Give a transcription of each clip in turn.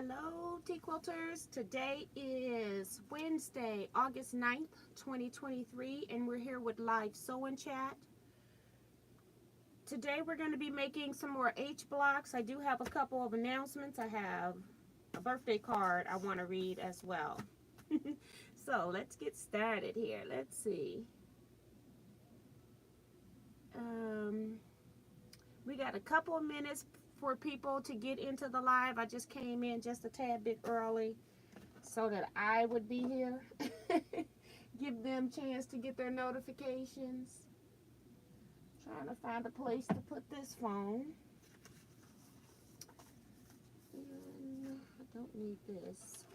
Hello, Teaquilters. Today is Wednesday, August 9th, 2023, and we're here with live sew and chat. Today we're going to be making some more H blocks. I do have a couple of announcements. I have a birthday card I want to read as well. So let's get started here. Let's see. We got a couple of minutes for people to get into the live. I just came in just a tad bit early so that I would be here. Give them a chance to get their notifications. Trying to find a place to put this phone. And I don't need this.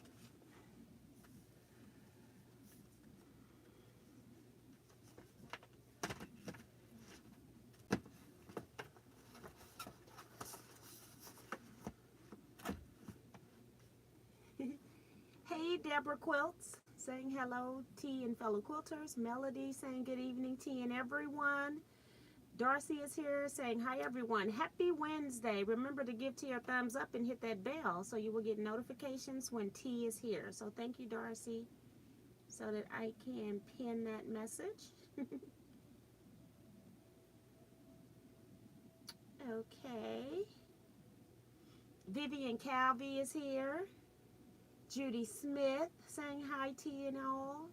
Hey, Deborah Quilts saying hello, T and fellow quilters. Melody saying good evening, T and everyone. Darcy is here saying hi, everyone. Happy Wednesday. Remember to give T a thumbs up and hit that bell so you will get notifications when T is here. So thank you, Darcy, so that I can pin that message. Okay. Vivian Calvi is here. Judy Smith saying hi, T and all.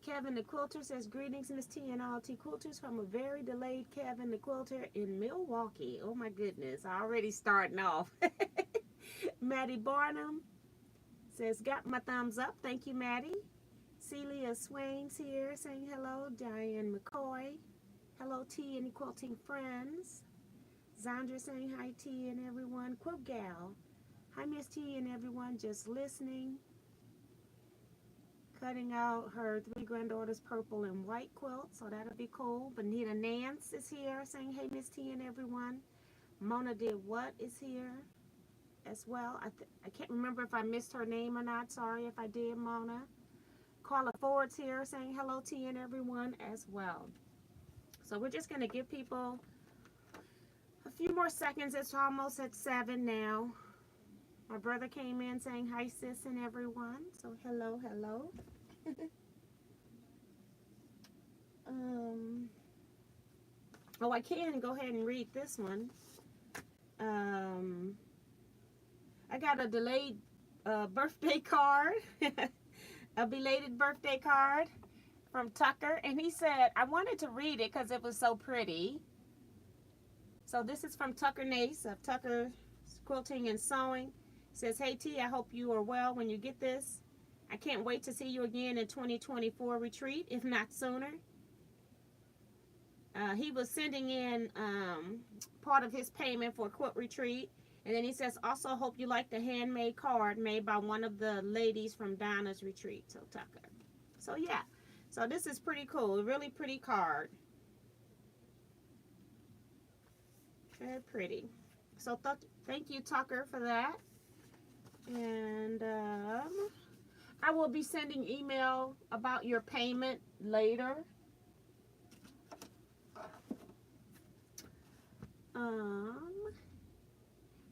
Kevin the Quilter says greetings, Miss T and all T Quilters, from a very delayed Kevin the Quilter in Milwaukee. Oh my goodness, already starting off. Maddie Barnum says got my thumbs up. Thank you, Maddie. Celia Swain's here saying hello. Diane McCoy. Hello, T and quilting friends. Zandra saying hi, T and everyone. Quilt Gal. Hi, Miss T and everyone. Just listening. Cutting out her 3 granddaughters' purple and white quilt, so that'll be cool. Bonita Nance is here saying hey, Miss T and everyone. Mona Did What is here as well. I can't remember if I missed her name or not. Sorry if I did, Mona. Carla Ford's here saying hello, T and everyone as well. So we're just going to give people a few more seconds. It's almost at 7 now. My brother came in saying hi, sis and everyone. So hello, hello. Oh, I can go ahead and read this one. I got a delayed birthday card. A belated birthday card from Tucker. And he said, I wanted to read it because it was so pretty. So this is from Tucker Nace of Tucker Quilting and Sewing. Says, hey T, I hope you are well when you get this. I can't wait to see you again in 2024 retreat, if not sooner. He was sending in part of his payment for a quilt retreat. And then he says, also hope you like the handmade card made by one of the ladies from Donna's retreat. So Tucker. So yeah, so this is pretty cool. A really pretty card. Very pretty. So thank you, Tucker, for that. And I will be sending email about your payment later.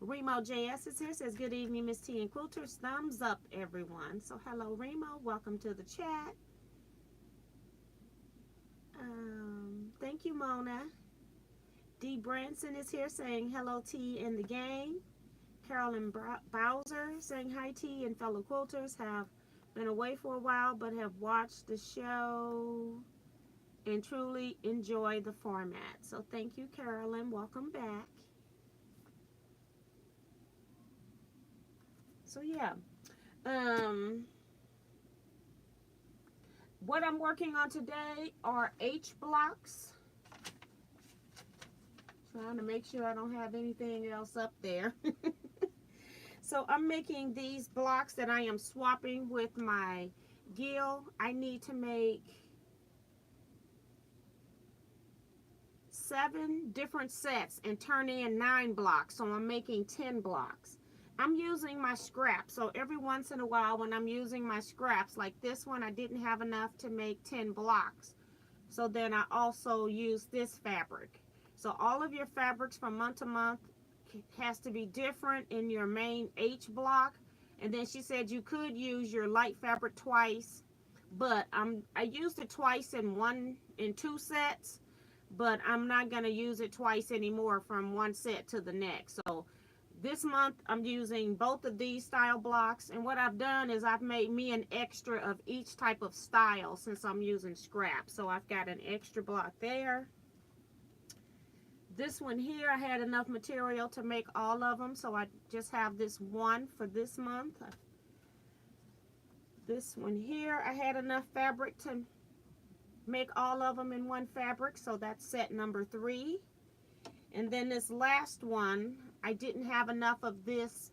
Remo JS is here, says good evening, Miss T and Quilters. Thumbs up, everyone. So hello, Remo. Welcome to the chat. Thank you, Mona. Dee Branson is here saying hello, T and the gang. Carolyn Bowser saying hi, T and fellow quilters. Have been away for a while but have watched the show and truly enjoy the format. So thank you, Carolyn. Welcome back. So yeah, what I'm working on today are H blocks. Trying to make sure I don't have anything else up there. So I'm making these blocks that I am swapping with my gill. I need to make 7 different sets and turn in 9 blocks. So I'm making 10 blocks. I'm using my scraps. So every once in a while when I'm using my scraps, like this one, I didn't have enough to make 10 blocks. So then I also use this fabric. So all of your fabrics from month to month has to be different in your main H block. And then she said you could use your light fabric twice, but I used it twice in two sets, but I'm not going to use it twice anymore from one set to the next. So this month I'm using both of these style blocks, and what I've done is I've made me an extra of each type of style since I'm using scrap. So I've got an extra block there. This one here, I had enough material to make all of them, so I just have this one for this month. This one here, I had enough fabric to make all of them in one fabric, so that's set number 3. And then this last one, I didn't have enough of this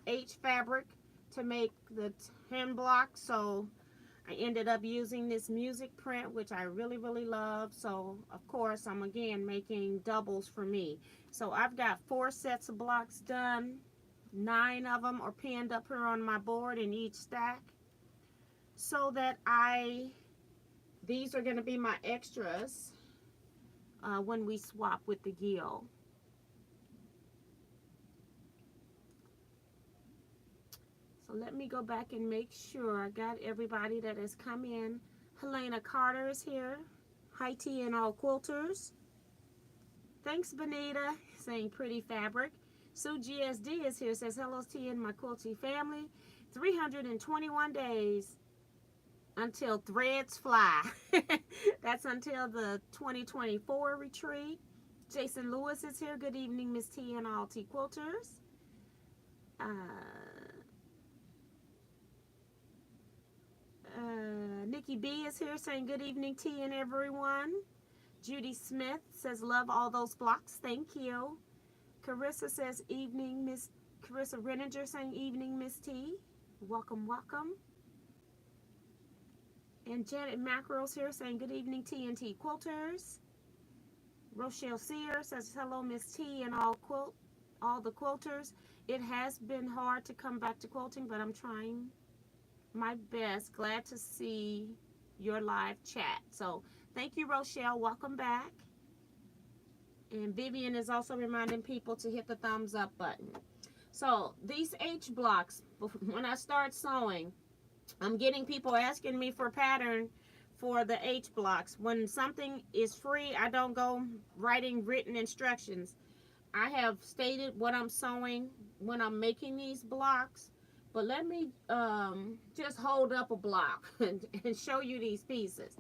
H fabric to make the 10 blocks, so I ended up using this music print, which I really, really love. So, of course, I'm again making doubles for me. So I've got 4 sets of blocks done. 9 of them are pinned up here on my board in each stack. So that these are going to be my extras when we swap with the gill. So let me go back and make sure I got everybody that has come in. Helena Carter is here. Hi, T and all quilters. Thanks, Benita, saying pretty fabric. Sue GSD is here, says hello, T and my quilty family. 321 days until threads fly. That's until the 2024 retreat. Jason Lewis is here. Good evening, Miss T and all T quilters. Nikki B is here saying good evening, T and everyone. Judy Smith says love all those blocks. Thank you. Carissa says evening, Miss Carissa Renninger saying evening, Miss T. Welcome, welcome. And Janet Mackerel's here saying good evening, T and T quilters. Rochelle Sear says hello, Miss T and all the quilters. It has been hard to come back to quilting, but I'm trying my best. Glad to see your live chat. So thank you, Rochelle. Welcome back. And Vivian is also reminding people to hit the thumbs up button. So these H blocks, when I start sewing, I'm getting people asking me for a pattern for the H blocks. When something is free, I don't go writing written instructions. I have stated what I'm sewing when I'm making these blocks. But let me just hold up a block and show you these pieces.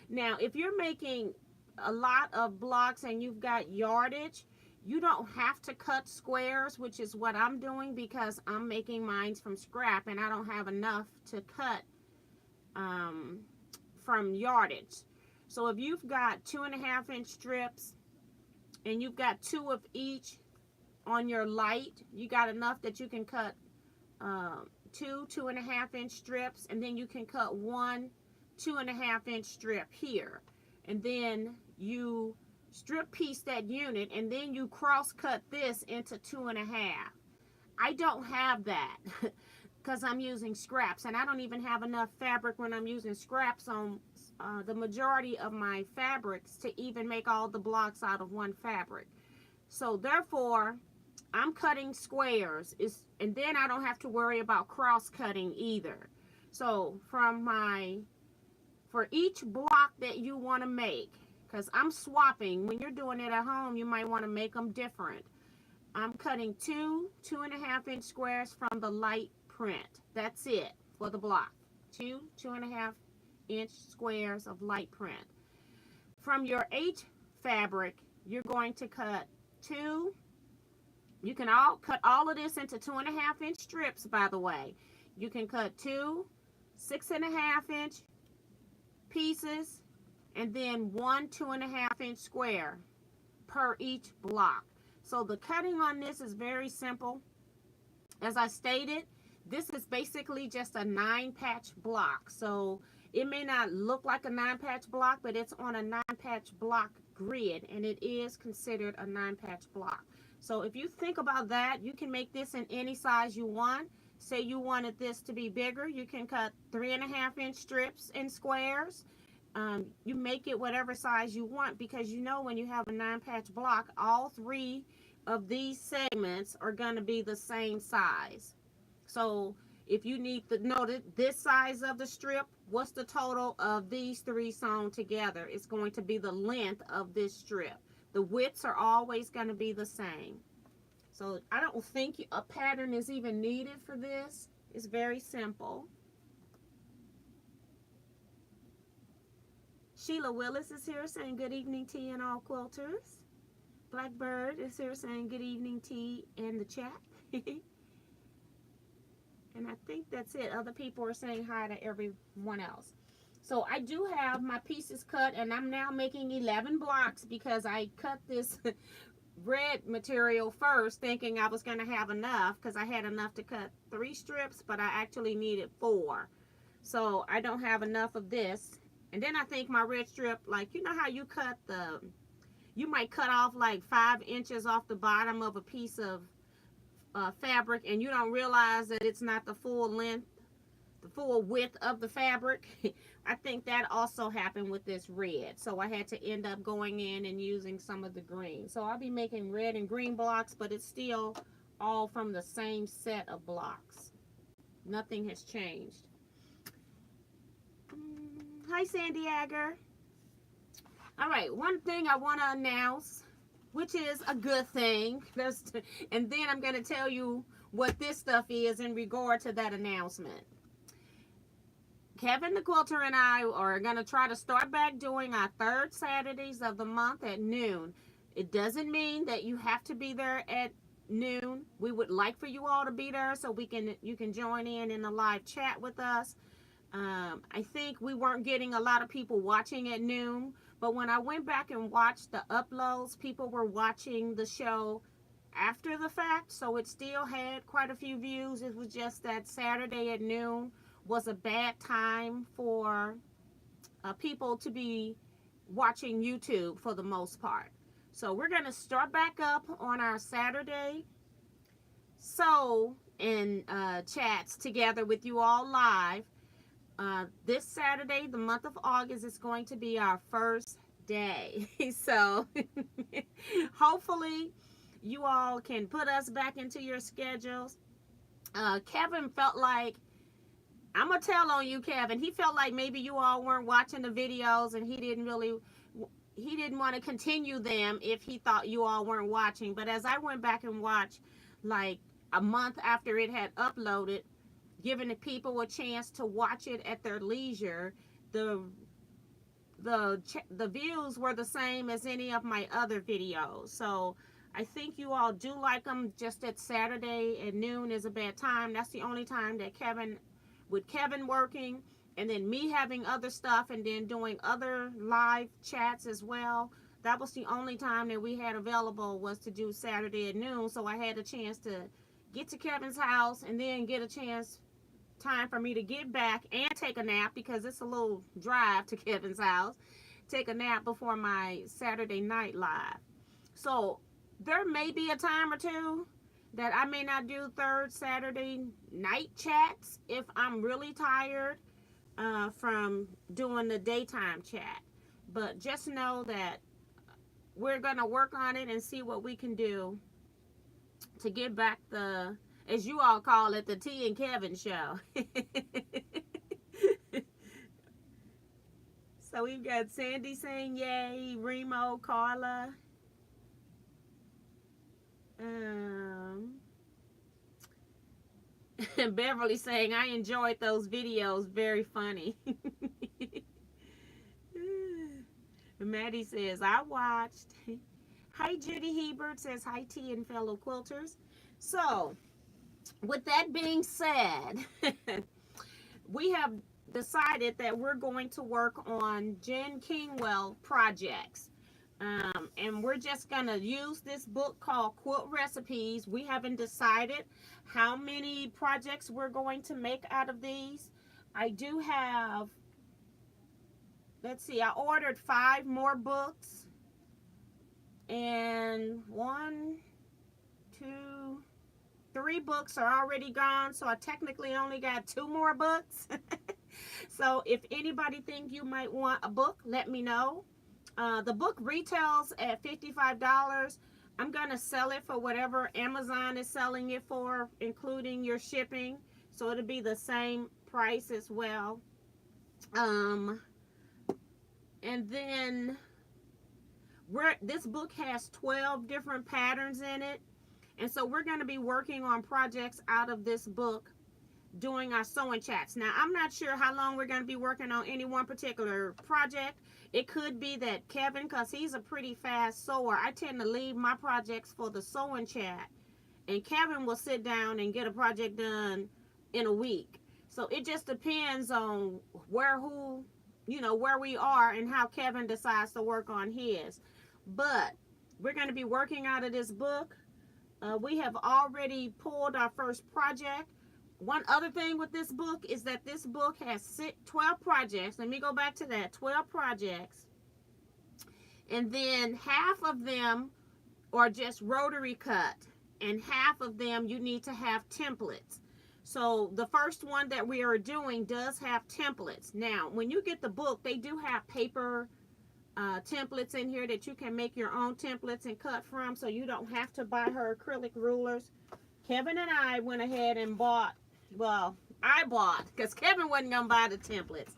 Now, if you're making a lot of blocks and you've got yardage, you don't have to cut squares, which is what I'm doing because I'm making mine from scrap and I don't have enough to cut from yardage. So if you've got 2.5-inch strips and you've got 2 of each on your light, you got enough that you can cut 2 2.5-inch strips, and then you can cut 1 2.5-inch strip here, and then you strip piece that unit, and then you cross cut this into 2.5. I don't have that because I'm using scraps, and I don't even have enough fabric when I'm using scraps on the majority of my fabrics to even make all the blocks out of one fabric. So therefore I'm cutting squares, and then I don't have to worry about cross cutting either. So for each block that you want to make, because I'm swapping, when you're doing it at home, you might want to make them different. I'm cutting 2 2.5-inch squares from the light print. That's it for the block. 2 2.5-inch squares of light print. From your H fabric, you're going to cut 2. You can cut all of this into 2.5-inch strips, by the way. You can cut 2 6.5-inch pieces and then 1 2.5-inch square per each block. So the cutting on this is very simple. As I stated, this is basically just a 9-patch block. So it may not look like a 9-patch block, but it's on a 9-patch block grid, and it is considered a 9-patch block. So if you think about that, you can make this in any size you want. Say you wanted this to be bigger, you can cut 3.5-inch strips in squares. You make it whatever size you want, because you know when you have a 9-patch block, all 3 of these segments are going to be the same size. So if you need to know that this size of the strip, what's the total of these three sewn together? It's going to be the length of this strip. The widths are always going to be the same. So I don't think a pattern is even needed for this. It's very simple. Sheila Willis is here saying good evening, T and all quilters. Blackbird is here saying good evening, T in the chat. And I think that's it. Other people are saying hi to everyone else. So I do have my pieces cut, and I'm now making 11 blocks because I cut this red material first thinking I was going to have enough, because I had enough to cut 3 strips, but I actually needed 4. So I don't have enough of this. And then I think my red strip, like, you know how you cut you might cut off like 5 inches off the bottom of a piece of fabric, and you don't realize that it's not the full length, the full width of the fabric. I think that also happened with this red. So I had to end up going in and using some of the green. So I'll be making red and green blocks, but it's still all from the same set of blocks. Nothing has changed. Hi, Sandy Agger. All right, one thing I want to announce, which is a good thing. And then I'm going to tell you what this stuff is in regard to that announcement. Kevin the Quilter and I are going to try to start back doing our 3rd Saturdays of the month at noon. It doesn't mean that you have to be there at noon. We would like for you all to be there so you can join in the live chat with us. I think we weren't getting a lot of people watching at noon, but when I went back and watched the uploads, people were watching the show after the fact, so it still had quite a few views. It was just that Saturday at noon was a bad time for people to be watching YouTube for the most part. So we're going to start back up on our Saturday in chats together with you all live. This Saturday, the month of August, is going to be our first day. So hopefully you all can put us back into your schedules. Kevin felt like, I'm going to tell on you, Kevin. He felt like maybe you all weren't watching the videos, and he didn't want to continue them if he thought you all weren't watching. But as I went back and watched, like a month after it had uploaded, giving the people a chance to watch it at their leisure, the views were the same as any of my other videos. So I think you all do like them. Just that Saturday at noon is a bad time. That's the only time that with Kevin working, and then me having other stuff, and then doing other live chats as well. That was the only time that we had available, was to do Saturday at noon. So I had a chance to get to Kevin's house, and then get a time for me to get back and take a nap, because it's a little drive to Kevin's house. Take a nap before my Saturday night live. So there may be a time or two that I may not do 3rd Saturday night chats if I'm really tired from doing the daytime chat. But just know that we're going to work on it and see what we can do to get back the, as you all call it, the T and Kevin show. So we've got Sandy saying yay, Remo, Carla. Beverly saying, I enjoyed those videos, very funny. Maddie says, I watched. Hi, Judy Hebert says, hi, T and fellow quilters. So, with that being said, we have decided that we're going to work on Jen Kingwell projects. And we're just going to use this book called Quilt Recipes. We haven't decided how many projects we're going to make out of these. I do have, let's see, I ordered 5 more books. And 1, 2, 3 books are already gone. So I technically only got 2 more books. So if anybody think you might want a book, let me know. The book retails at $55. I'm going to sell it for whatever Amazon is selling it for, including your shipping. So it'll be the same price as well. And then this book has 12 different patterns in it. And so we're going to be working on projects out of this book doing our sewing chats. Now, I'm not sure how long we're going to be working on any one particular project. It could be that Kevin, because he's a pretty fast sewer, I tend to leave my projects for the sewing chat. And Kevin will sit down and get a project done in a week. So it just depends on where we are and how Kevin decides to work on his. But we're going to be working out of this book. We have already pulled our first project. One other thing with this book is that this book has 12 projects. Let me go back to that. 12 projects. And then half of them are just rotary cut. And half of them you need to have templates. So the first one that we are doing does have templates. Now, when you get the book, they do have paper templates in here that you can make your own templates and cut from. So you don't have to buy her acrylic rulers. Kevin and I went ahead and bought. Well, I bought, because Kevin wasn't going to buy the templates.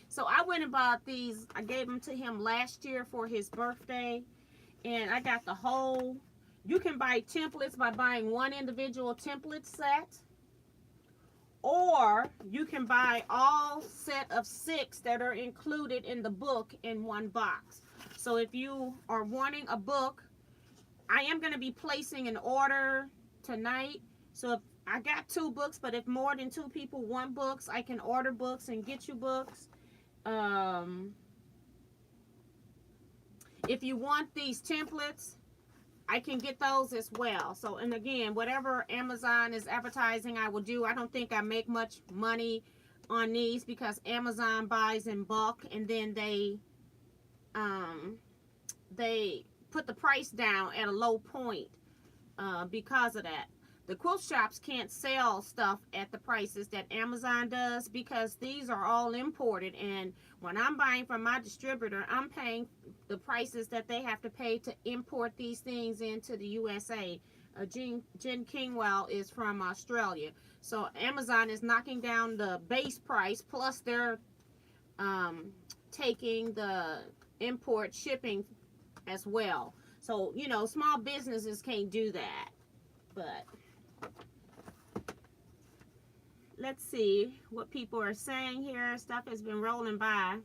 So I went and bought these. I gave them to him last year for his birthday. And I got the whole. You can buy templates by buying one individual template set. Or you can buy all set of 6 that are included in the book in one box. So if you are wanting a book, I am going to be placing an order tonight. So if I got 2 books, but if more than 2 people want books, I can order books and get you books. If you want these templates, I can get those as well. So, and again, whatever Amazon is advertising, I will do. I don't think I make much money on these because Amazon buys in bulk, and then they put the price down at a low point because of that. The quilt shops can't sell stuff at the prices that Amazon does because these are all imported. And when I'm buying from my distributor, I'm paying the prices that they have to pay to import these things into the USA. Jen Kingwell is from Australia. So Amazon is knocking down the base price, plus they're taking the import shipping as well. So, you know, small businesses can't do that. But let's see what people are saying here. Stuff has been rolling by.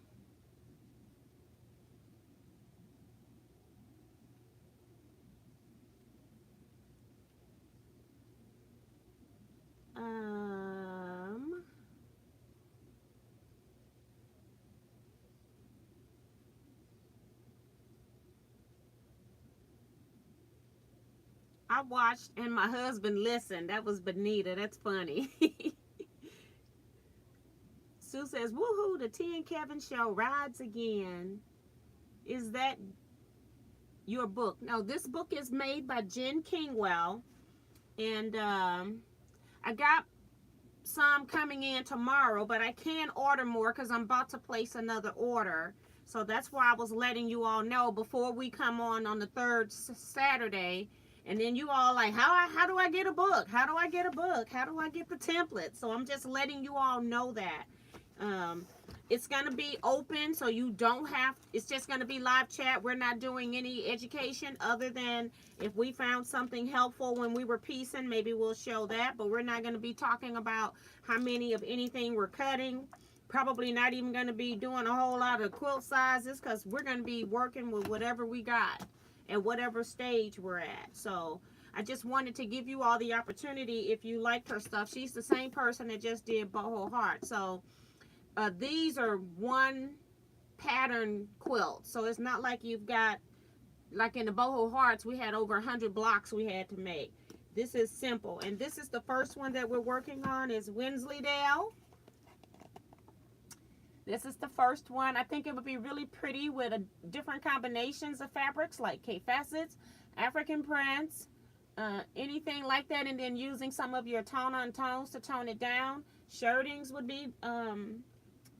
I watched and my husband listened. That was Benita. That's funny. Sue says, woohoo, the T and Kevin show rides again. Is that your book? No, this book is made by Jen Kingwell. And I got some coming in tomorrow, but I can order more because I'm about to place another order. So that's why I was letting you all know before we come on the 3rd Saturday. And then you all like, how do I get a book? How do I get a book? How do I get the template? So I'm just letting you all know that. It's going to be open, so you don't have, it's just going to be live chat. We're not doing any education other than if we found something helpful when we were piecing, maybe we'll show that. But we're not going to be talking about how many of anything we're cutting. Probably not even going to be doing a whole lot of quilt sizes because we're going to be working with whatever we got at whatever stage we're at. So I just wanted to give you all the opportunity if you liked her stuff. She's the same person that just did Boho Heart. So these are one pattern quilt. So it's not like you've got, like in the Boho Hearts, we had over 100 blocks we had to make. This is simple. And this is the first one that we're working on is Wensleydale. This is the first one. I think it would be really pretty with different combinations of fabrics like K-facets, African prints, anything like that. And then using some of your tone-on tones to tone it down. Shirtings would be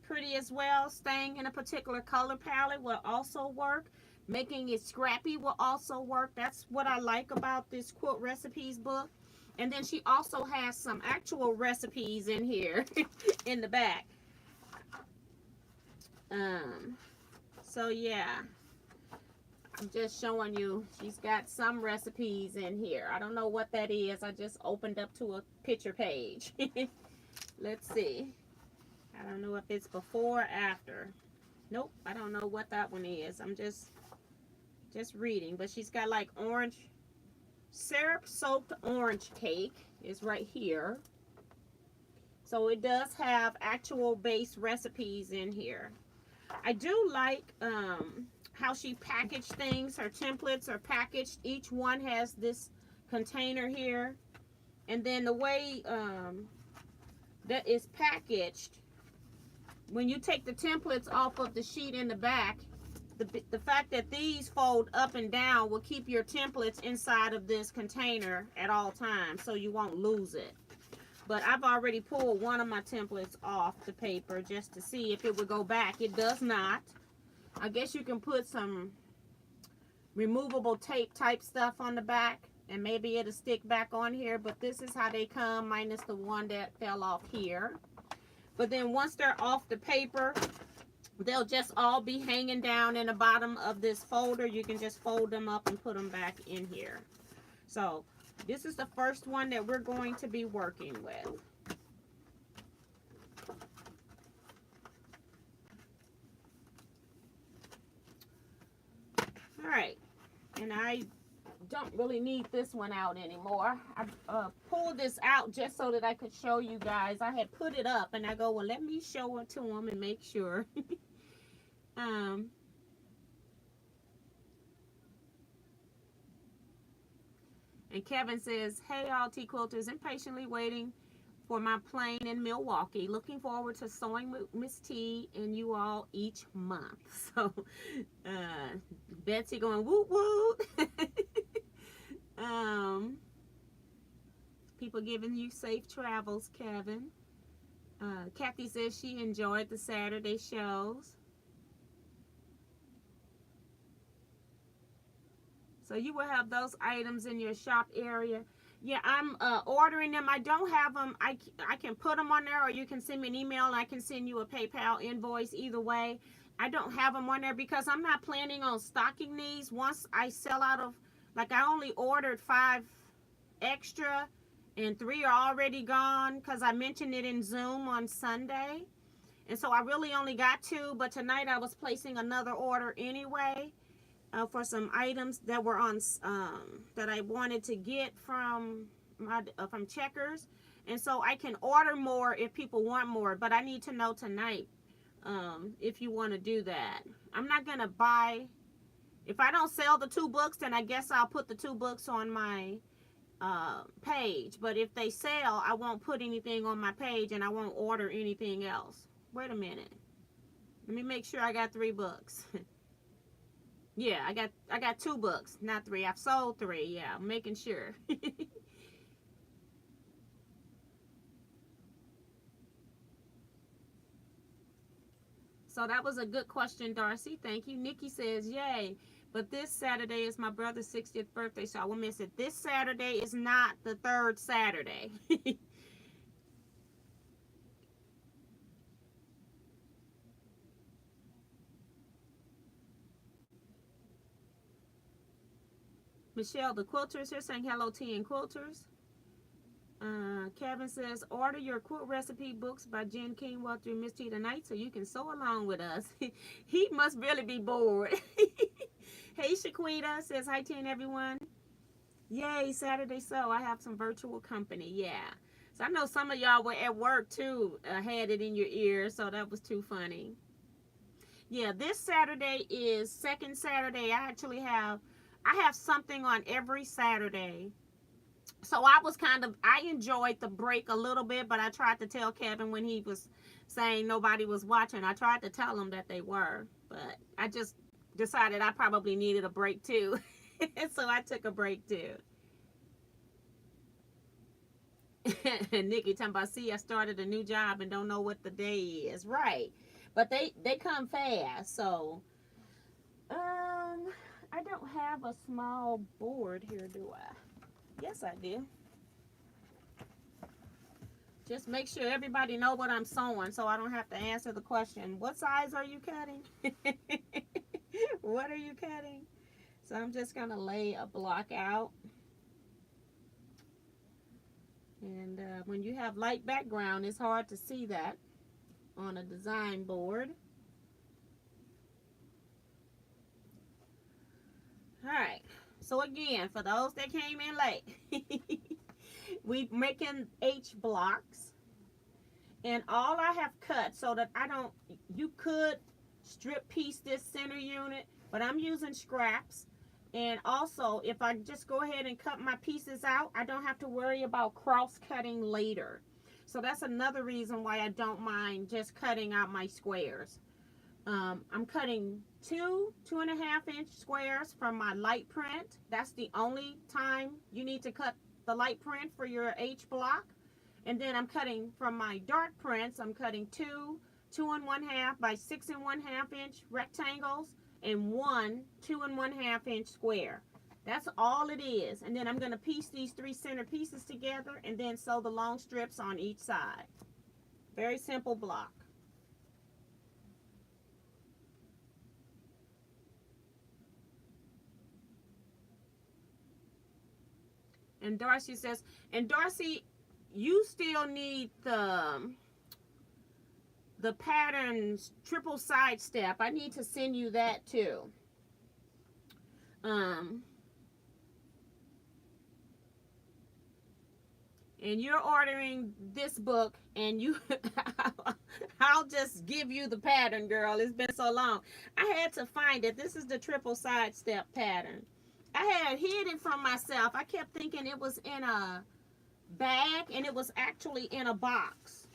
pretty as well. Staying in a particular color palette will also work. Making it scrappy will also work. That's what I like about this quilt recipes book. And then she also has some actual recipes in here in the back. So yeah, I'm just showing you she's got some recipes in here. I don't know what that is. I just opened up to a picture page. Let's see. I don't know if it's before or after. Nope, I don't know what that one is. I'm just reading. But she's got like orange syrup soaked orange cake is right here. So it does have actual base recipes in here. I do like how she packaged things. Her templates are packaged. Each one has this container here. And then the way that is packaged, when you take the templates off of the sheet in the back, the fact that these fold up and down will keep your templates inside of this container at all times, so you won't lose it. But I've already pulled one of my templates off the paper just to see if it would go back. It does not. I guess you can put some removable tape type stuff on the back and maybe it'll stick back on here, but this is how they come, minus the one that fell off here. But then once they're off the paper, they'll just all be hanging down in the bottom of this folder. You can just fold them up and put them back in here. So this is the first one that we're going to be working with. All right, and I don't really need this one out anymore. I pulled this out just so that I could show you guys. I had put it up and I go, well, let me show it to them and make sure. And Kevin says, hey, all tea quilters, impatiently waiting for my plane in Milwaukee. Looking forward to sewing with Miss T and you all each month. So, Betsy going, woot woot. People giving you safe travels, Kevin. Kathy says she enjoyed the Saturday shows. So you will have those items in your shop area. Yeah, I'm ordering them. I don't have them. I can put them on there, or you can send me an email and I can send you a PayPal invoice. Either way, I don't have them on there because I'm not planning on stocking these. Once I sell out of, like, I only ordered 5 extra and 3 are already gone because I mentioned it in Zoom on Sunday. And so I really only got 2, but tonight I was placing another order anyway. For some items that were on that I wanted to get from Checkers, and so I can order more if people want more, but I need to know tonight if you want to do that. I'm not gonna buy, if I don't sell the 2 books, then I guess I'll put the 2 books on my page, but if they sell, I won't put anything on my page and I won't order anything else. Wait a minute, let me make sure I got 3 books. Yeah, I got 2 books, not 3. I've sold 3. Yeah, I'm making sure. So that was a good question, Darcy. Thank you. Nikki says, yay. But this Saturday is my brother's 60th birthday, so I will miss it. This Saturday is not the 3rd Saturday. Michelle, the quilters here, saying hello, tea and quilters. Kevin says, order your quilt recipe books by Jen Kingwell through Miss T tonight so you can sew along with us. He must really be bored. Hey, Shaquita says, hi, T and everyone. Yay, Saturday sew. I have some virtual company. Yeah. So I know some of y'all were at work too, had it in your ear, so that was too funny. Yeah, this Saturday is 2nd Saturday. I have something on every Saturday. So I enjoyed the break a little bit, but I tried to tell Kevin when he was saying nobody was watching. I tried to tell him that they were, but I just decided I probably needed a break too. So I took a break too. And Nikki talking about, see, I started a new job and don't know what the day is. Right. But they come fast. So, have a small board here, do I? Yes, I do. Just make sure everybody know what I'm sewing so I don't have to answer the question, what size are you cutting? What are you cutting? So I'm just going to lay a block out. And when you have light background, it's hard to see that on a design board. All right. So again, for those that came in late, we making H blocks. And all I have cut so that I don't, you could strip piece this center unit, but I'm using scraps. And also, if I just go ahead and cut my pieces out, I don't have to worry about cross cutting later. So that's another reason why I don't mind just cutting out my squares. I'm cutting 2.5-inch squares from my light print. That's the only time you need to cut the light print for your H block. And then I'm cutting from my dark prints, I'm cutting 2 2.5 by 6.5-inch rectangles and 1 2.5-inch square. That's all it is. And then I'm going to piece these 3 center pieces together and then sew the long strips on each side. Very simple block. And Darcy says, and Darcy, you still need the patterns triple side step. I need to send you that too. And you're ordering this book, and you I'll just give you the pattern, girl. It's been so long. I had to find it. This is the triple side step pattern. I had hid it from myself. I kept thinking it was in a bag, and it was actually in a box.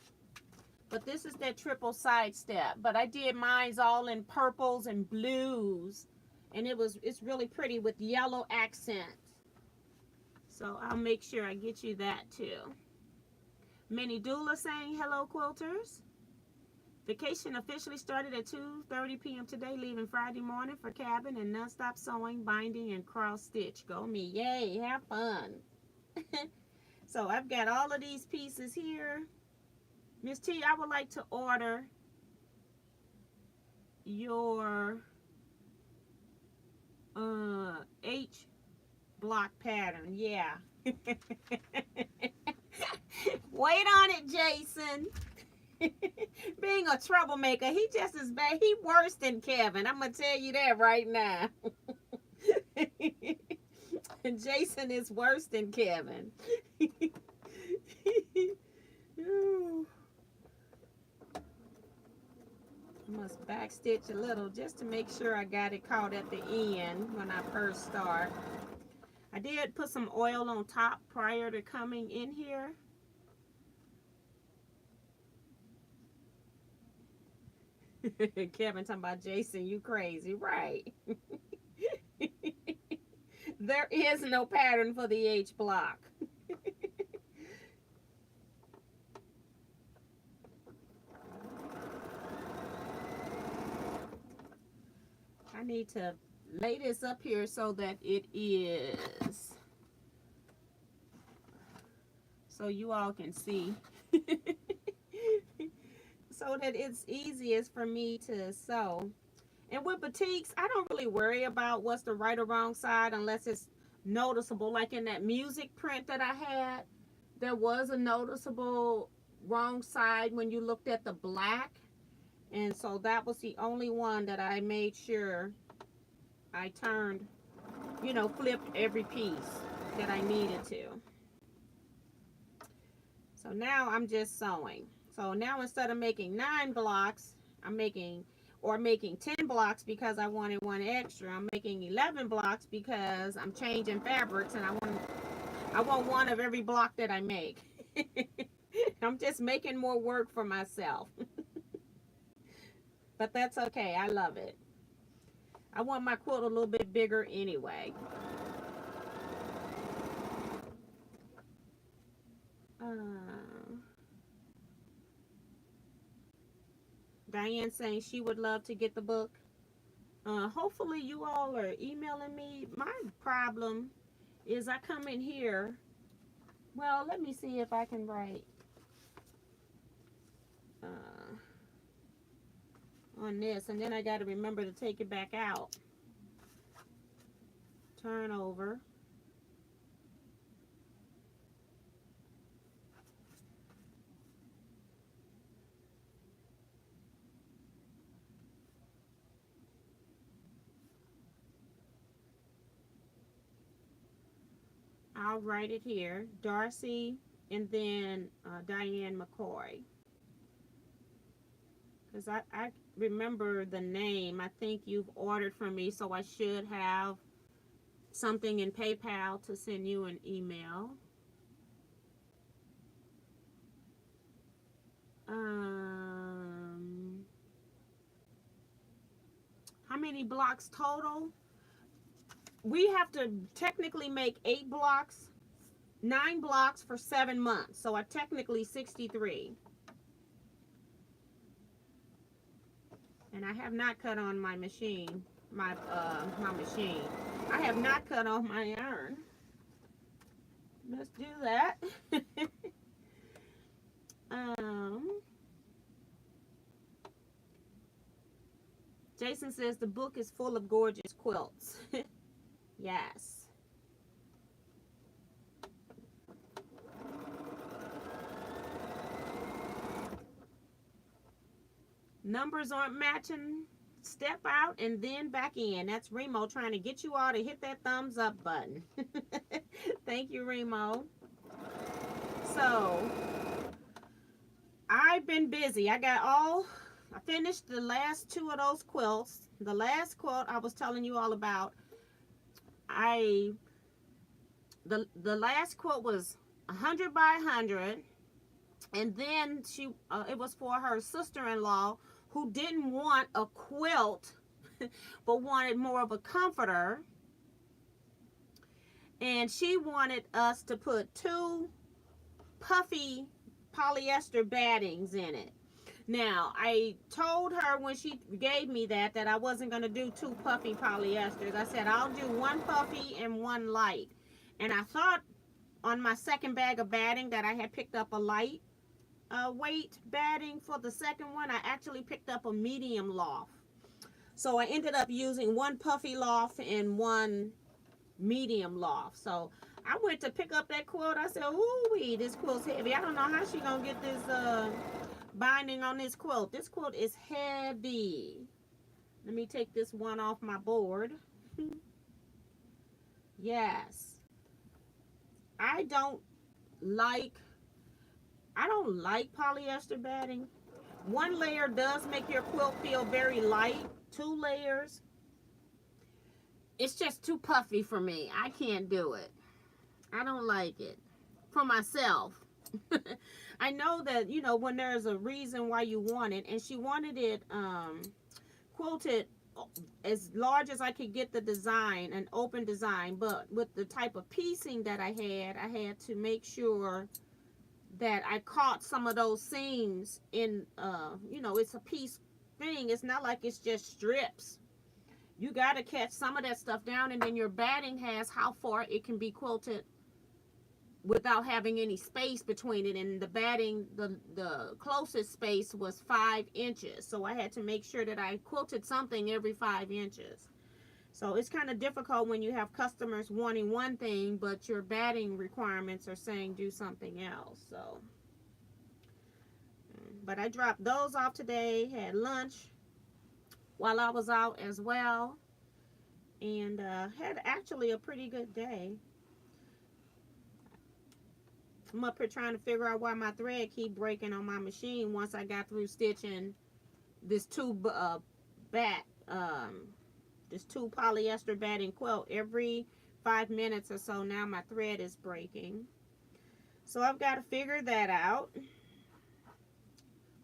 But this is that triple side step. But I did mine's all in purples and blues, and it's really pretty with yellow accents. So I'll make sure I get you that too. Minnie Doula saying hello, quilters. Vacation officially started at 2:30 p.m. today, leaving Friday morning for cabin and nonstop sewing, binding, and cross stitch. Go me, yay, have fun. So I've got all of these pieces here. Miss T, I would like to order your H block pattern. Yeah. Wait on it, Jason. Being a troublemaker, he just as bad. He worse than Kevin. I'm gonna tell you that right now. Jason is worse than Kevin. I must backstitch a little just to make sure I got it caught at the end when I first start. I did put some oil on top prior to coming in here. Kevin talking about Jason, you crazy, right? There is no pattern for the H block. I need to lay this up here so that it is, so you all can see. So that it's easiest for me to sew. And with batiks, I don't really worry about what's the right or wrong side unless it's noticeable. Like in that music print that I had, there was a noticeable wrong side when you looked at the black. And so that was the only one that I made sure I turned, you know, flipped every piece that I needed to. So now I'm just sewing. So now instead of making 9 blocks, I'm making 10 blocks because I wanted one extra. I'm making 11 blocks because I'm changing fabrics and I want one of every block that I make. I'm just making more work for myself. But that's okay. I love it. I want my quilt a little bit bigger anyway. Diane saying she would love to get the book. Hopefully you all are emailing me. My problem is I come in here. Well, let me see if I can write uh, on this, and then I got to remember to take it back out. Turn over. I'll write it here. Darcy and then Diane McCoy. Because I remember the name. I think you've ordered from me, so I should have something in PayPal to send you an email. How many blocks total? We have to technically make 8 blocks, 9 blocks for 7 months. So I technically 63. And I have not cut on my machine, my machine. I have not cut off my iron. Let's do that. Jason says the book is full of gorgeous quilts. Yes. Numbers aren't matching. Step out and then back in. That's Remo trying to get you all to hit that thumbs up button. Thank you, Remo. So, I've been busy. I finished the last 2 of those quilts. The last quilt I was telling you all about, the last quilt was 100 by 100, and then it was for her sister-in-law who didn't want a quilt but wanted more of a comforter, and she wanted us to put 2 puffy polyester battings in it. Now, I told her when she gave me that I wasn't going to do 2 puffy polyesters. I said I'll do 1 puffy and 1 light. And I thought on my second bag of batting that I had picked up a light weight batting. For the second one, I actually picked up a medium loft. So I ended up using 1 puffy loft and 1 medium loft. So I went to pick up that quilt. I said, ooh, this quilt's heavy. I don't know how she gonna get this binding on this quilt. This quilt is heavy. Let me take this one off my board. Yes. I don't like polyester batting. 1 layer does make your quilt feel very light. 2 layers, it's just too puffy for me. I can't do it. I don't like it for myself. I know that, when there's a reason why you want it, and she wanted it quilted as large as I could get the design, an open design, but with the type of piecing that I had to make sure that I caught some of those seams in, it's a piece thing. It's not like it's just strips. You got to catch some of that stuff down, and then your batting has how far it can be quilted without having any space between it. And the batting, the closest space was 5 inches. So I had to make sure that I quilted something every 5 inches. So it's kind of difficult when you have customers wanting one thing, but your batting requirements are saying do something else. So, but I dropped those off today, had lunch while I was out as well, and had actually a pretty good day. I'm up here trying to figure out why my thread keep breaking on my machine once I got through stitching this 2 this 2 polyester batting quilt. Every 5 minutes or so now my thread is breaking. So I've got to figure that out.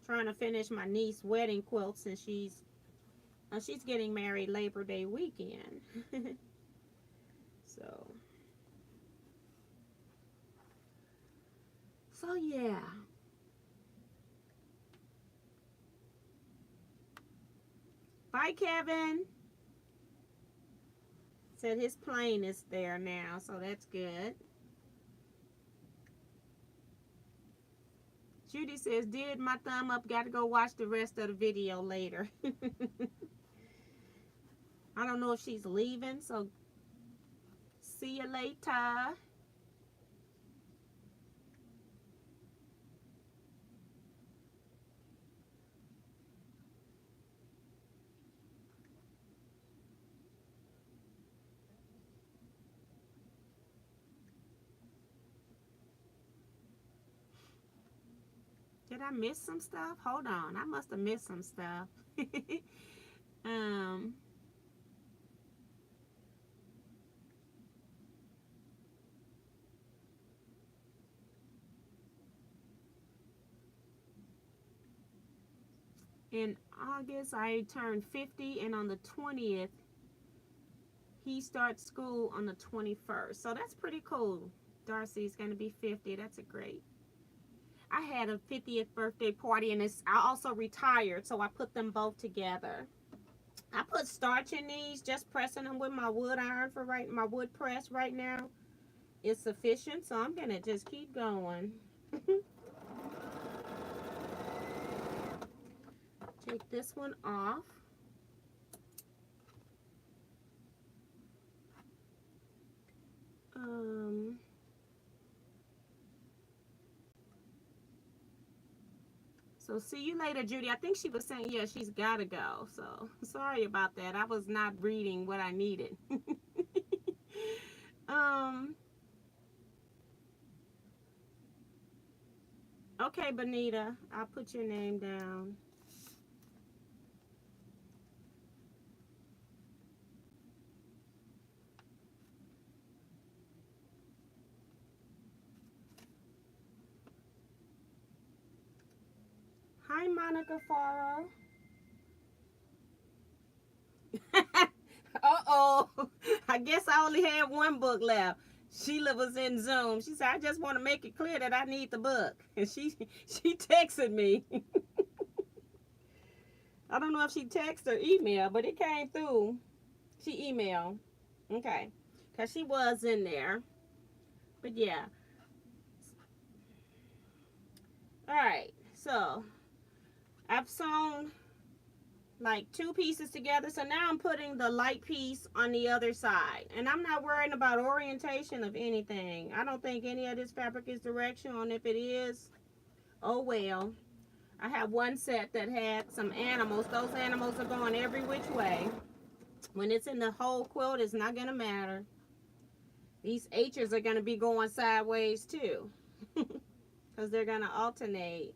Trying to finish my niece's wedding quilt since she's getting married Labor Day weekend. So yeah. Bye, Kevin. Said his plane is there now, so that's good. Judy says, did my thumb up, got to go watch the rest of the video later. I don't know if she's leaving, so see you later. Did I miss some stuff? Hold on. I must have missed some stuff. um, in August, I turned 50, and on the 20th, he starts school on the 21st. So that's pretty cool. Darcy's going to be 50. That's a great. I had a 50th birthday party, and I also retired, so I put them both together. I put starch in these, just pressing them with my wood iron for my wood press right now is sufficient, so I'm gonna just keep going. Take this one off. So see you later, Judy. I think she was saying, yeah, she's got to go. So sorry about that. I was not reading what I needed. Okay, Benita, I'll put your name down. Hi, Monica Farrow. Uh-oh. I guess I only had one book left. Sheila was in Zoom. She said, I just want to make it clear that I need the book. And she texted me. I don't know if she texted or emailed, but it came through. She emailed. Okay. Because she was in there. But yeah. Alright. So, I've sewn like 2 pieces together, so now I'm putting the light piece on the other side, and I'm not worrying about orientation of anything. I don't think any of this fabric is directional, and if it is, oh well. I have one set that had some animals. Those animals are going every which way. When it's in the whole quilt, it's not gonna matter. These H's are gonna be going sideways too because they're gonna alternate.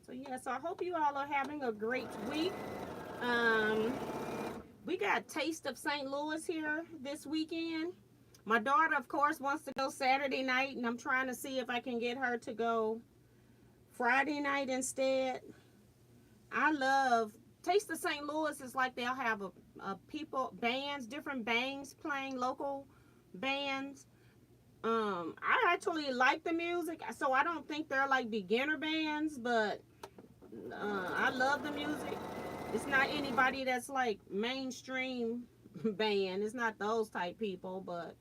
So yeah, so I hope you all are having a great week. We got Taste of St. Louis here this weekend. My daughter, of course, wants to go Saturday night, and I'm trying to see if I can get her to go Friday night instead. I love Taste of St. Louis. Is like they'll have bands, different bands playing, local bands. I actually like the music, so I don't think they're like beginner bands, but I love the music. It's not anybody that's like mainstream band. It's not those type people, but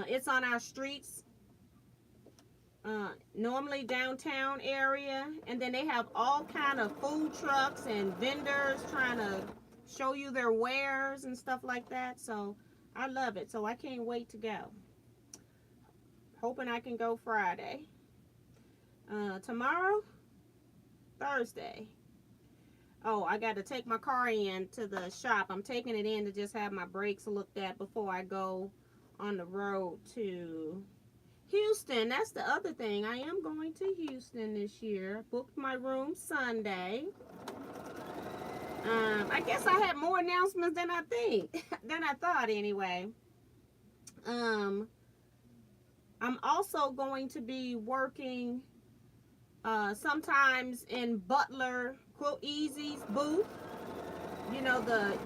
it's on our streets. Normally downtown area, and then they have all kind of food trucks and vendors trying to show you their wares and stuff like that. So I love it. So I can't wait to go. Hoping I can go Friday. Tomorrow, Thursday. Oh, I got to take my car in to the shop. I'm taking it in to just have my brakes looked at before I go on the road to Houston. That's the other thing. I am going to Houston this year. Booked my room Sunday. I guess I had more announcements than I thought anyway. I'm also going to be working sometimes in Butler Quilt Easy's booth. You know, the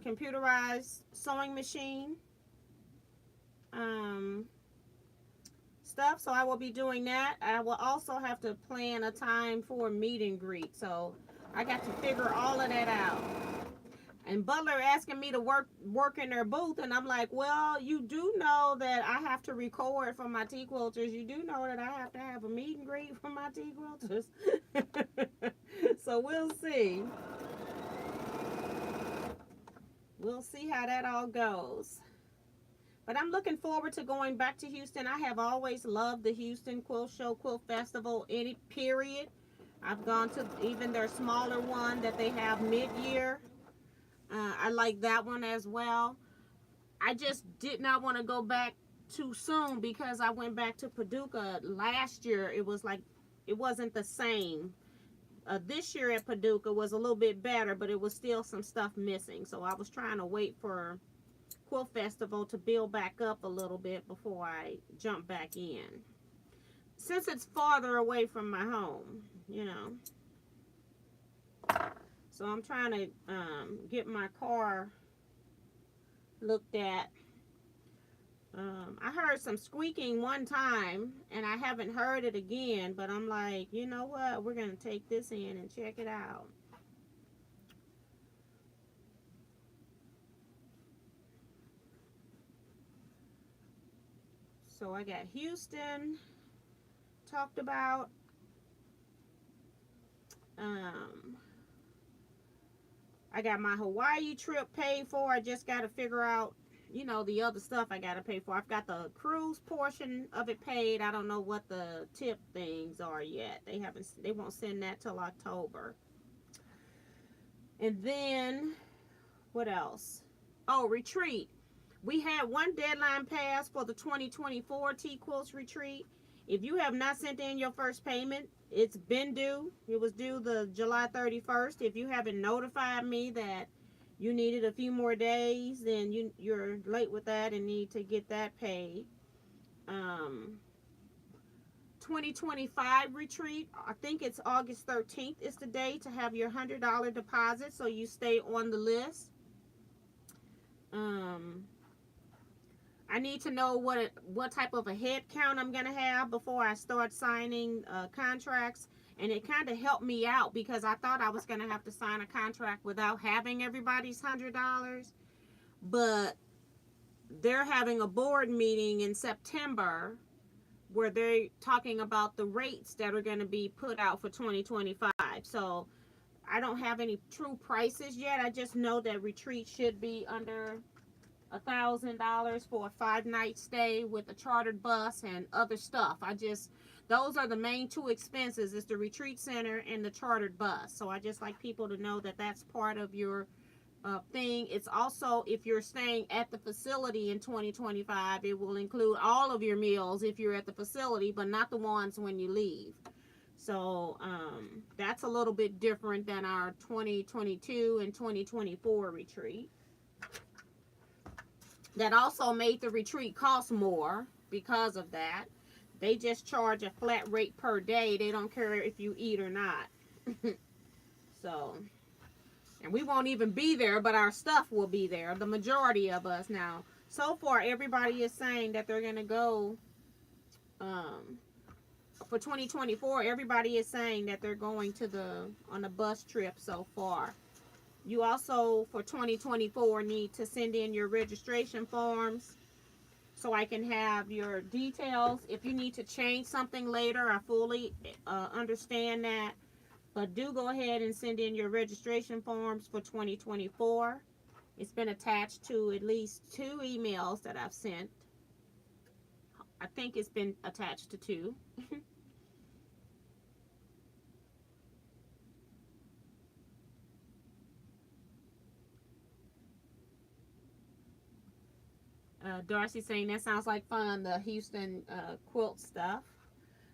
computerized sewing machine. stuff, so I will be doing that. I will also have to plan a time for a meet and greet, so I got to figure all of that out. And Butler asking me to work in their booth, and I'm like, well, you do know that I have to record for my Teaquilters. You do know that I have to have a meet and greet for my Teaquilters. So we'll see. We'll see how that all goes. But I'm looking forward to going back to Houston. I have always loved the Houston Quilt Show, Quilt Festival, any period. I've gone to even their smaller one that they have mid-year. I like that one as well. I just did not want to go back too soon because I went back to Paducah last year. It was like, it wasn't the same. This year at Paducah was a little bit better, but it was still some stuff missing. So I was trying to wait for Quilt Festival to build back up a little bit before I jump back in. Since it's farther away from my home, you know. So I'm trying to get my car looked at. I heard some squeaking one time, and I haven't heard it again, but I'm like, you know what? We're going to take this in and check it out. So I got Houston talked about. I got my Hawaii trip paid for. I just got to figure out, you know, the other stuff I got to pay for. I've got the cruise portion of it paid. I don't know what the tip things are yet. They won't send that till October. And then, what else? Oh, retreat. We had one deadline pass for the 2024 Teaquilts retreat. If you have not sent in your first payment, it's been due. It was due the July 31st. If you haven't notified me that you needed a few more days, then you're late with that and need to get that paid. 2025 retreat, I think it's August 13th is the day to have your $100 deposit, so you stay on the list. I need to know what type of a head count I'm going to have before I start signing contracts. And it kind of helped me out because I thought I was going to have to sign a contract without having everybody's $100. But they're having a board meeting in September where they're talking about the rates that are going to be put out for 2025. So I don't have any true prices yet. I just know that retreat should be under $1,000 for a 5-night stay with a chartered bus and other stuff. Those are the main two expenses, is the retreat center and the chartered bus. So I just like people to know that that's part of your thing. It's also, if you're staying at the facility in 2025, it will include all of your meals if you're at the facility, but not the ones when you leave. So that's a little bit different than our 2022 and 2024 retreat. That also made the retreat cost more because of that. They just charge a flat rate per day. They don't care if you eat or not. So, and we won't even be there, but our stuff will be there. The majority of us now. So far, everybody is saying that they're going to go, for 2024, everybody is saying that they're going on a bus trip so far. You also, for 2024, need to send in your registration forms so I can have your details. If you need to change something later, I fully understand that. But do go ahead and send in your registration forms for 2024. It's been attached to at least 2 emails that I've sent. I think it's been attached to 2. Darcy saying that sounds like fun, the Houston quilt stuff.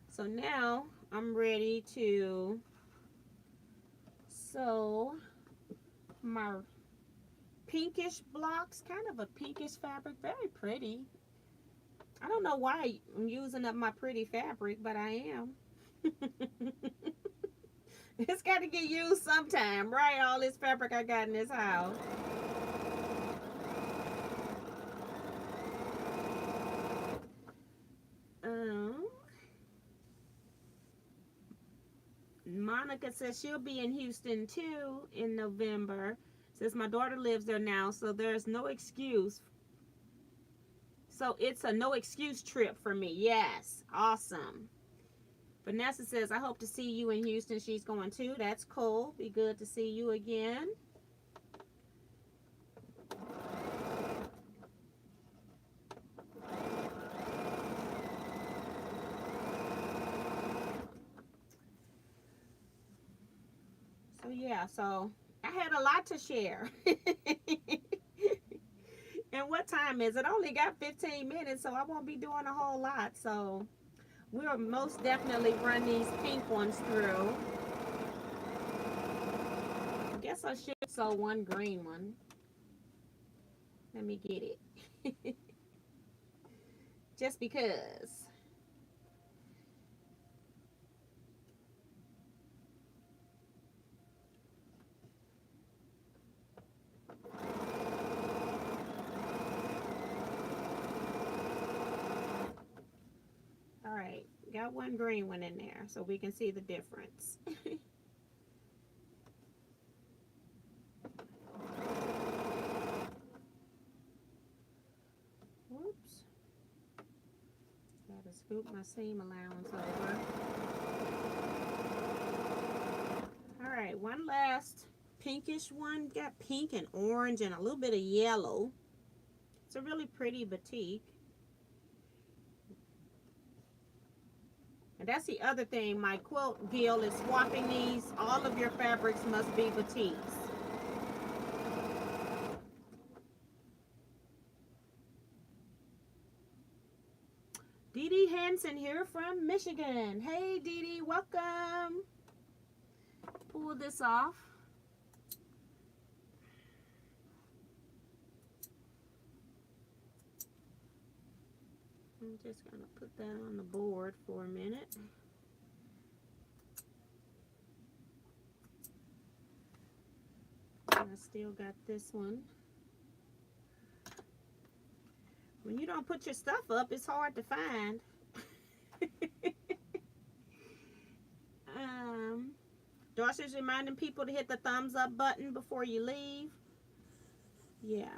So now I'm ready to sew my pinkish blocks, kind of a pinkish fabric, very pretty. I don't know why I'm using up my pretty fabric, but I am. It's got to get used sometime, right? All this fabric I got in this house. Monica says she'll be in Houston too in November. Says my daughter lives there now, so there's no excuse. So it's a no excuse trip for me. Yes, awesome. Vanessa says, I hope to see you in Houston. She's going too. That's cool. Be good to see you again. So yeah, so I had a lot to share. And what time is it? I only got 15 minutes, so I won't be doing a whole lot. So we'll most definitely run these pink ones through. I guess I should sew one green one. Let me get it. Just because. All right, got one green one in there so we can see the difference. Whoops. Gotta scoop my seam allowance over. All right, one last pinkish one. Got pink and orange and a little bit of yellow. It's a really pretty batik. And that's the other thing, my quilt guild is swapping these. All of your fabrics must be batiks. Dee Dee Hansen here from Michigan. Hey Dee Dee, welcome. Pull this off. I'm just going to put that on the board for a minute. And I still got this one. When you don't put your stuff up, it's hard to find. Darcy's reminding people to hit the thumbs up button before you leave. Yeah.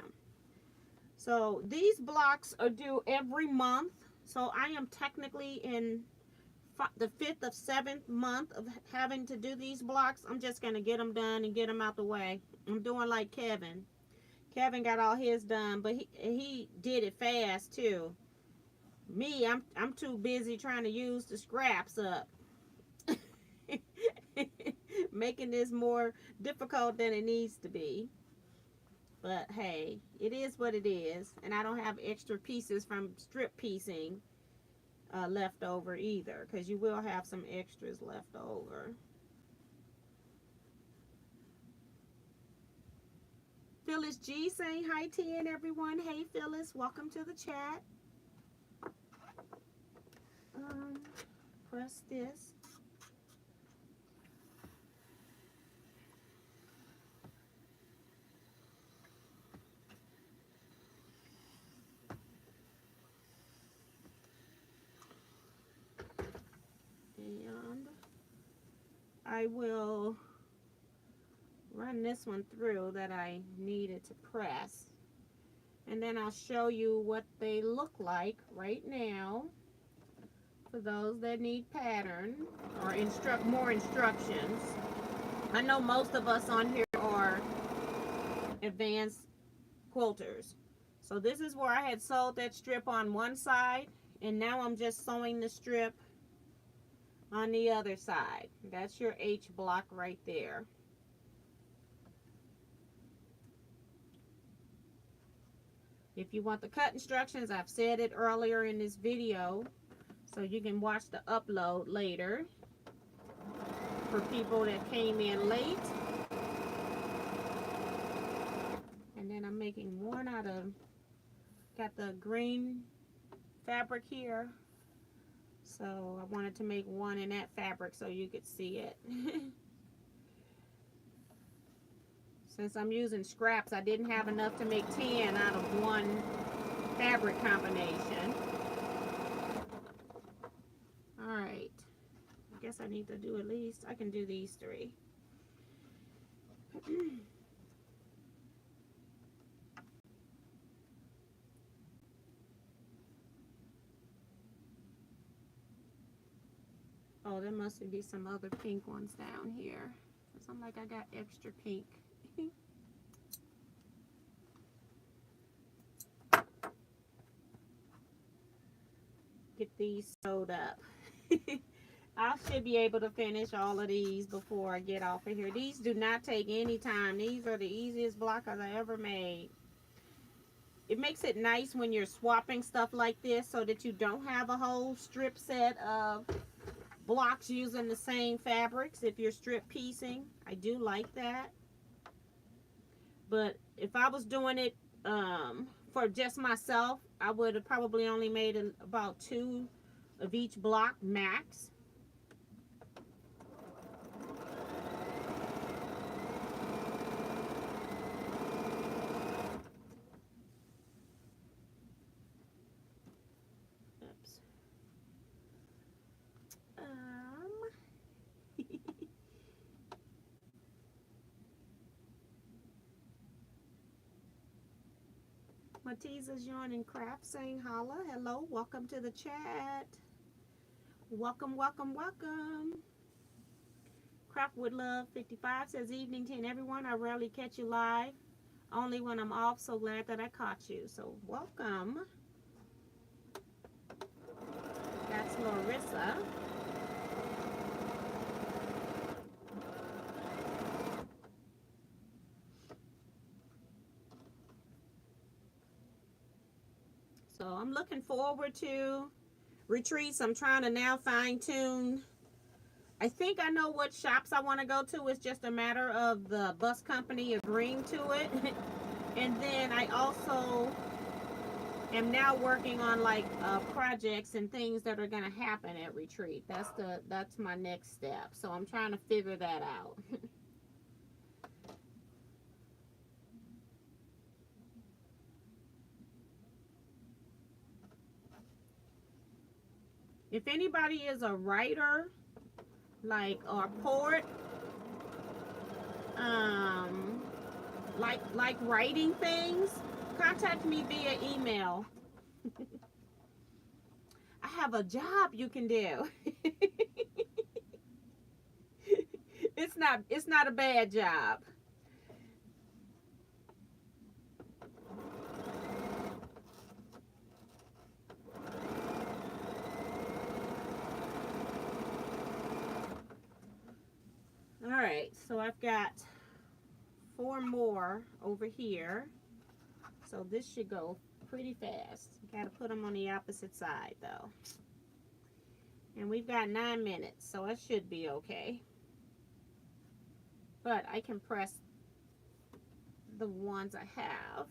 So these blocks are due every month. So I am technically in the 5th of 7th month of having to do these blocks. I'm just going to get them done and get them out the way. I'm doing like Kevin. Kevin got all his done, but he did it fast too. Me, I'm too busy trying to use the scraps up. Making this more difficult than it needs to be. But hey, it is what it is. And I don't have extra pieces from strip piecing left over either, because you will have some extras left over. Phyllis G saying hi to everyone. Hey Phyllis, welcome to the chat. Press this. And I will run this one through that I needed to press, and then I'll show you what they look like right now for those that need pattern or more instructions. I know most of us on here are advanced quilters, so this is where I had sewed that strip on one side, and now I'm just sewing the strip on the other side. That's your H block right there. If you want the cut instructions, I've said it earlier in this video, so you can watch the upload later for people that came in late. And then I'm making one out of, got the green fabric here, so I wanted to make one in that fabric so you could see it. Since I'm using scraps, I didn't have enough to make 10 out of one fabric combination. Alright, guess I need to do at least, I can do these 3. Oh, there must be some other pink ones down here. Because I'm like, I got extra pink. Get these sewed up. I should be able to finish all of these before I get off of here. These do not take any time. These are the easiest blockers I ever made. It makes it nice when you're swapping stuff like this so that you don't have a whole strip set of blocks using the same fabrics if you're strip piecing. I do like that. But if I was doing it for just myself, I would have probably only made about 2 of each block max. Oops. Matiza's joining craft saying holla. Hello, welcome to the chat. Welcome, welcome, welcome. Craft with Love 55 says evening 10 everyone. I rarely catch you live, only when I'm off. So glad that I caught you. So welcome. That's Larissa. So I'm looking forward to retreats. I'm trying to now fine tune. I think I know what shops I want to go to. It's just a matter of the bus company agreeing to it. And then I also am now working on like projects and things that are going to happen at retreat. That's my next step. So I'm trying to figure that out. If anybody is a writer, like, or poet, like writing things, contact me via email. I have a job you can do. It's not a bad job. All right, so I've got 4 more over here. So this should go pretty fast. Got to put them on the opposite side though. And we've got 9 minutes, so it should be okay. But I can press the ones I have.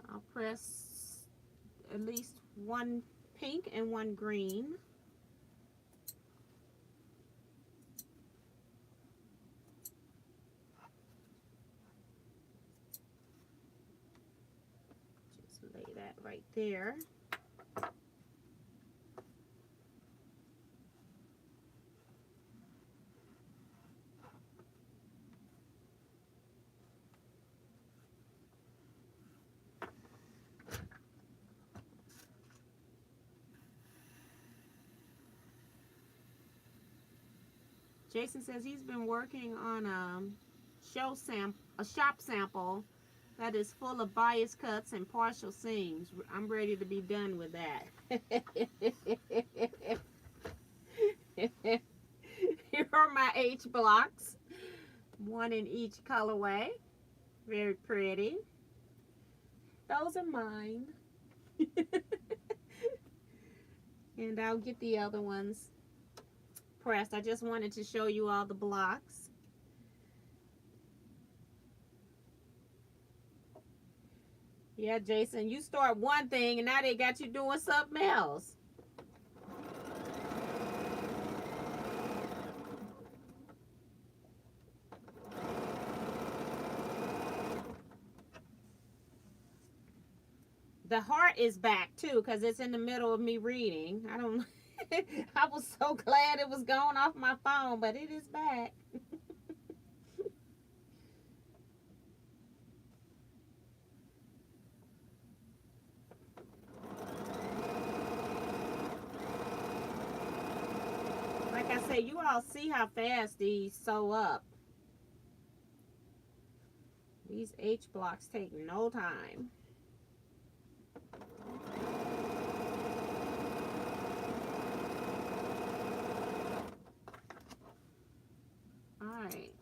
I'll press at least 1 pink and 1 green. Just lay that right there. Jason says he's been working on a shop sample that is full of bias cuts and partial seams. I'm ready to be done with that. Here are my H blocks, 1 in each colorway. Very pretty. Those are mine. And I'll get the other ones pressed. I just wanted to show you all the blocks. Yeah, Jason, you start one thing and now they got you doing something else. The heart is back too, because it's in the middle of me reading. I don't. I was so glad it was gone off my phone, but it is back. Like I said, you all see how fast these sew up. These H blocks take no time. Alright.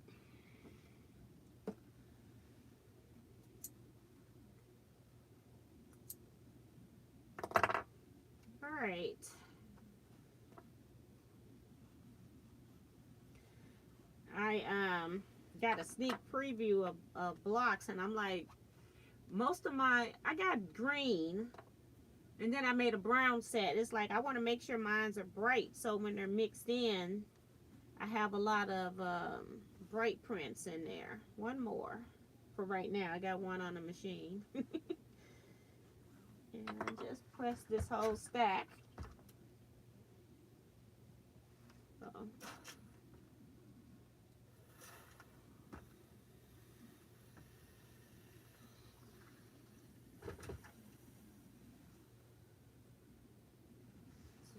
Alright. I got a sneak preview of blocks, and I'm like, most of my, I got green, and then I made a brown set. It's like I want to make sure mines are bright, so when they're mixed in, I have a lot of bright prints in there. One more for right now. I got one on the machine. And just press this whole stack.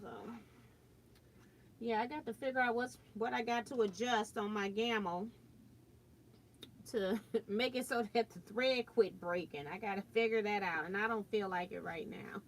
So yeah, I got to figure out what I got to adjust on my gamma to make it so that the thread quit breaking. I got to figure that out, and I don't feel like it right now.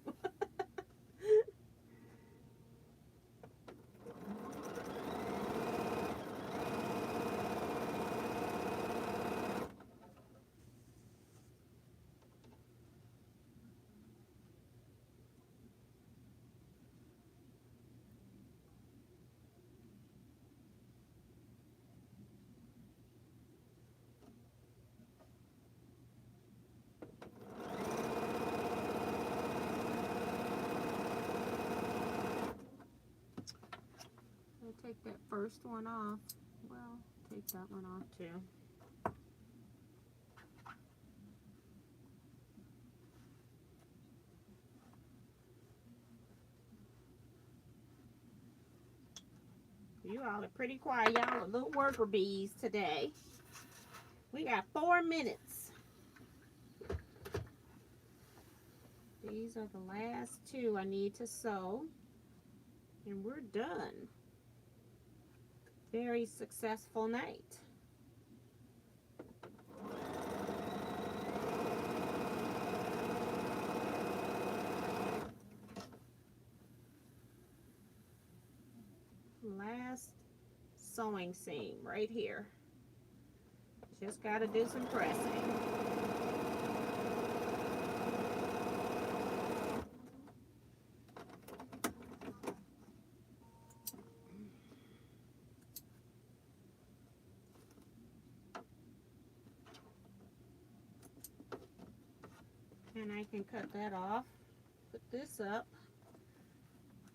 Take that first one off. Well, take that one off too. You all are pretty quiet. Y'all are little worker bees today. We got 4 minutes. These are the last two I need to sew, and we're done. Very successful night. Last sewing seam right here. Just got to do some pressing. And I can cut that off, put this up,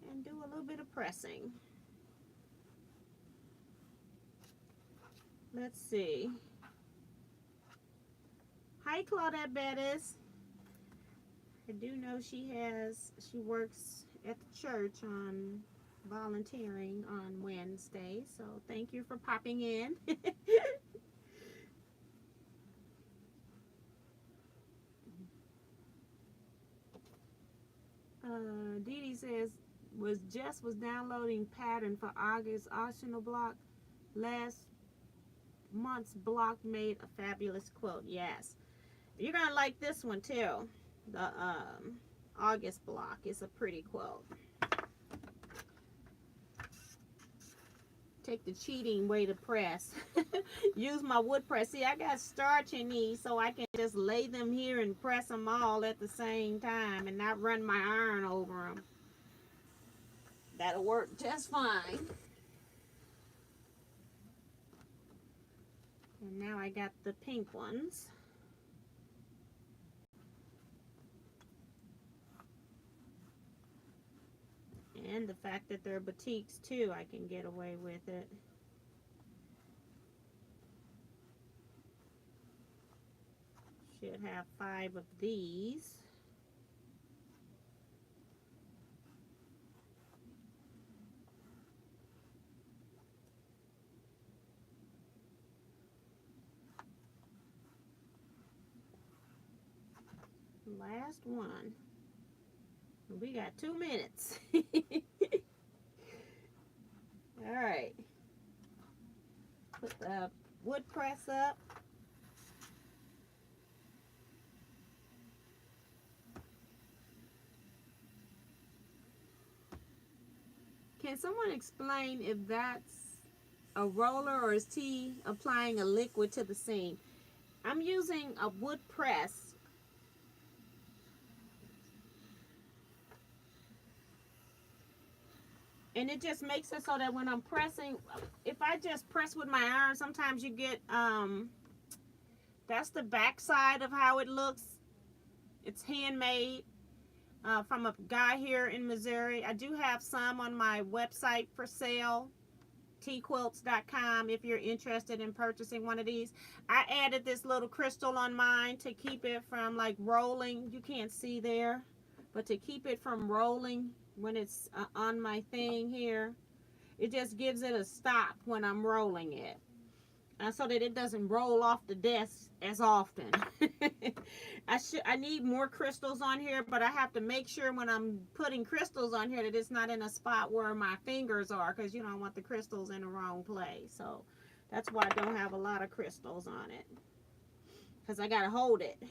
and do a little bit of pressing. Let's see. Hi, Claudette Bettis. I do know she works at the church on volunteering on Wednesday, so thank you for popping in. Dee Dee says, Jess was downloading pattern for August optional block. Last month's block made a fabulous quilt. Yes. You're going to like this one too. The August block is a pretty quilt. Take the cheating way to press. Use my wood press. See, I got starch in these, so I can just lay them here and press them all at the same time and not run my iron over them. That'll work just fine. And now I got the pink ones. And the fact that they're batiks too, I can get away with it. Should have 5 of these. Last one. We got 2 minutes. All right. Put the wood press up. Can someone explain if that's a roller or is T applying a liquid to the seam? I'm using a wood press. And it just makes it so that when I'm pressing, if I just press with my iron, sometimes you get, that's the back side of how it looks. It's handmade from a guy here in Missouri. I do have some on my website for sale, Teaquilts.com, if you're interested in purchasing one of these. I added this little crystal on mine to keep it from like rolling. You can't see there, but to keep it from rolling when it's on my thing here, it just gives it a stop when I'm rolling it, so that it doesn't roll off the desk as often. I need more crystals on here, but I have to make sure when I'm putting crystals on here that it's not in a spot where my fingers are, because you don't want the crystals in the wrong place. So that's why I don't have a lot of crystals on it, because I gotta hold it.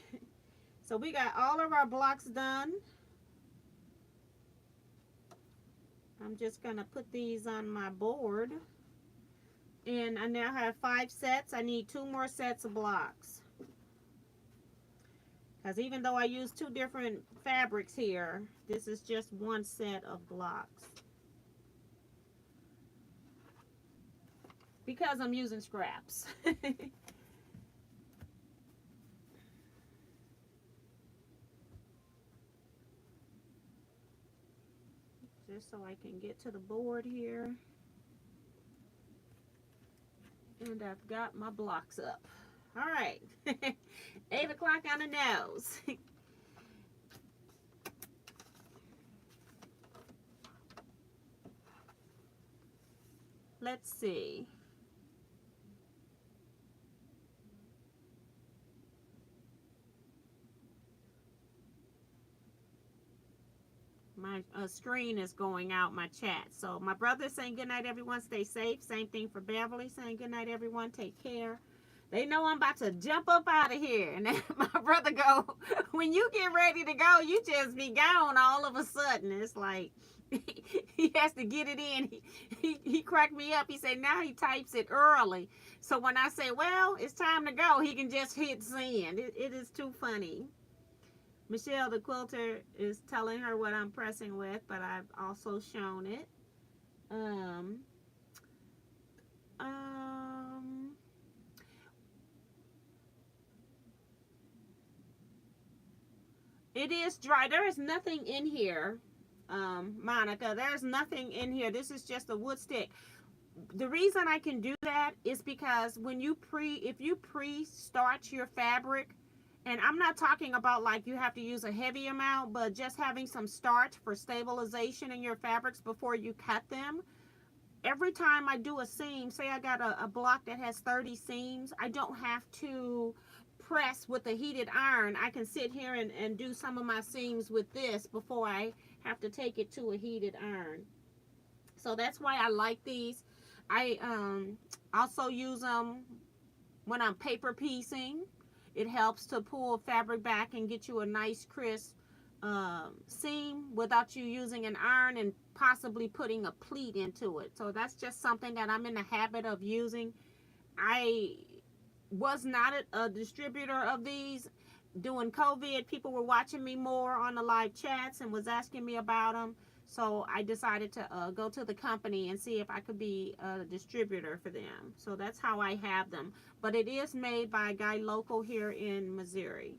So we got all of our blocks done. I'm just gonna put these on my board. And I now have 5 sets. I need 2 more sets of blocks. Because even though I use 2 different fabrics here, this is just 1 set of blocks. Because I'm using scraps. Just so I can get to the board here. And I've got my blocks up. All right. 8 o'clock on the nose. Let's see. My screen is going out, my chat. So my brother's saying good night, everyone. Stay safe. Same thing for Beverly, saying good night, everyone. Take care. They know I'm about to jump up out of here. And then my brother go, when you get ready to go, you just be gone all of a sudden. It's like he has to get it in. He cracked me up. He said now he types it early. So when I say, well, it's time to go, he can just hit send. It is too funny. Michelle, the quilter, is telling her what I'm pressing with, but I've also shown it. It is dry. There is nothing in here, Monica. There's nothing in here. This is just a wood stick. The reason I can do that is because when you if you pre-starch your fabric, and I'm not talking about like you have to use a heavy amount, but just having some starch for stabilization in your fabrics before you cut them. Every time I do a seam, say I got a block that has 30 seams, I don't have to press with a heated iron. I can sit here and do some of my seams with this before I have to take it to a heated iron. So that's why I like these. I also use them when I'm paper piecing. It helps to pull fabric back and get you a nice crisp seam without you using an iron and possibly putting a pleat into it. So that's just something that I'm in the habit of using. I was not a distributor of these. During COVID, people were watching me more on the live chats and was asking me about them. So I decided to go to the company and see if I could be a distributor for them. So that's how I have them. But it is made by a guy local here in Missouri.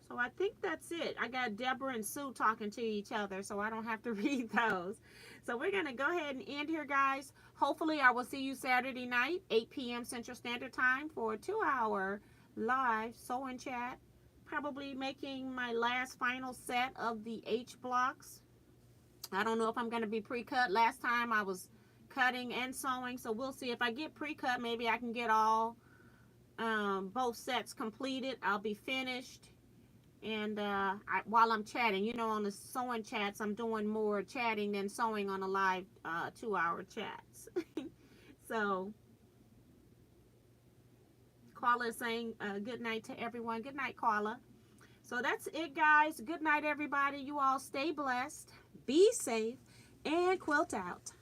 So I think that's it. I got Deborah and Sue talking to each other, so I don't have to read those. So we're going to go ahead and end here, guys. Hopefully, I will see you Saturday night, 8 p.m. Central Standard Time for a 2-hour live sewing chat. Probably making my last final set of the H blocks. I don't know if I'm going to be pre-cut. Last time I was cutting and sewing. So we'll see if I get pre-cut. Maybe I can get all both sets completed. I'll be finished. And while I'm chatting, you know, on the sewing chats, I'm doing more chatting than sewing on the live 2-hour chats. So Carla is saying good night to everyone. Good night, Carla. So that's it, guys. Good night, everybody. You all stay blessed, be safe, and quilt out.